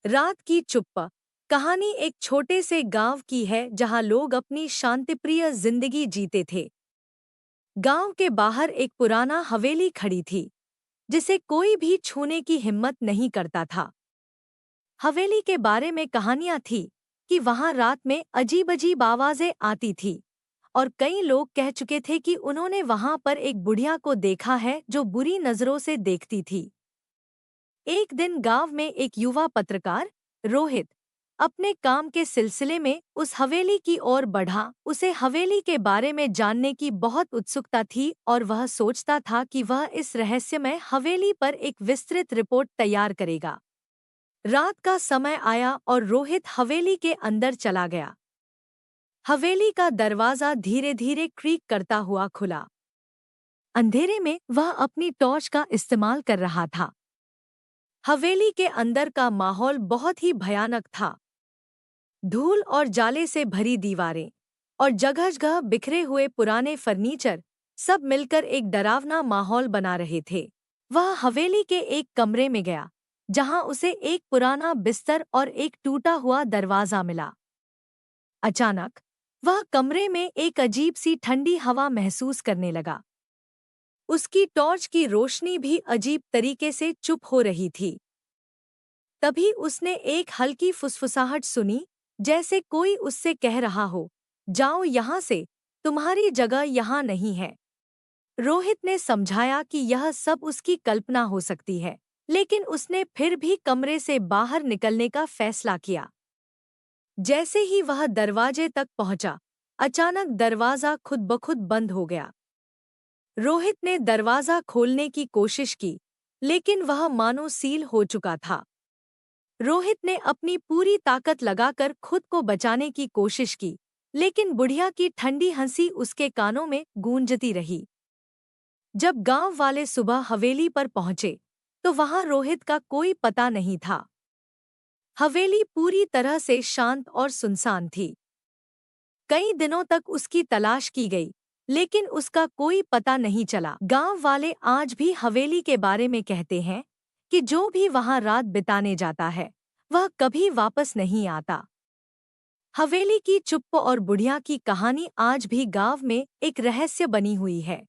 रात की चुप्पा। कहानी एक छोटे से गांव की है जहां लोग अपनी शांतिप्रिय जिंदगी जीते थे। गांव के बाहर एक पुराना हवेली खड़ी थी जिसे कोई भी छूने की हिम्मत नहीं करता था। हवेली के बारे में कहानियां थी कि वहां रात में अजीब अजीब आवाजें आती थी और कई लोग कह चुके थे कि उन्होंने वहां पर एक बुढ़िया को देखा है जो बुरी नजरों से देखती थी। एक दिन गांव में एक युवा पत्रकार रोहित अपने काम के सिलसिले में उस हवेली की ओर बढ़ा। उसे हवेली के बारे में जानने की बहुत उत्सुकता थी और वह सोचता था कि वह इस रहस्यमय हवेली पर एक विस्तृत रिपोर्ट तैयार करेगा। रात का समय आया और रोहित हवेली के अंदर चला गया। हवेली का दरवाजा धीरे धीरे क्रीक करता हुआ खुला। अंधेरे में वह अपनी टॉर्च का इस्तेमाल कर रहा था। हवेली के अंदर का माहौल बहुत ही भयानक था। धूल और जाले से भरी दीवारें और जगह-जगह बिखरे हुए पुराने फर्नीचर सब मिलकर एक डरावना माहौल बना रहे थे। वह हवेली के एक कमरे में गया जहां उसे एक पुराना बिस्तर और एक टूटा हुआ दरवाजा मिला। अचानक वह कमरे में एक अजीब सी ठंडी हवा महसूस करने लगा। उसकी टॉर्च की रोशनी भी अजीब तरीके से चुप हो रही थी। तभी उसने एक हल्की फुसफुसाहट सुनी, जैसे कोई उससे कह रहा हो, जाओ यहाँ से, तुम्हारी जगह यहाँ नहीं है। रोहित ने समझाया कि यह सब उसकी कल्पना हो सकती है, लेकिन उसने फिर भी कमरे से बाहर निकलने का फैसला किया। जैसे ही वह दरवाजे तक पहुंचा, अचानक दरवाजा खुद ब खुद बंद हो गया। रोहित ने दरवाजा खोलने की कोशिश की, लेकिन वह मानो सील हो चुका था। रोहित ने अपनी पूरी ताकत लगाकर खुद को बचाने की कोशिश की, लेकिन बुढ़िया की ठंडी हंसी उसके कानों में गूंजती रही। जब गांव वाले सुबह हवेली पर पहुंचे, तो वहां रोहित का कोई पता नहीं था। हवेली पूरी तरह से शांत और सुनसान थी। कई दिनों तक उसकी तलाश की गई, लेकिन उसका कोई पता नहीं चला। गांव वाले आज भी हवेली के बारे में कहते हैं कि जो भी वहां रात बिताने जाता है, वह कभी वापस नहीं आता। हवेली की चुप्प और बुढ़िया की कहानी आज भी गांव में एक रहस्य बनी हुई है।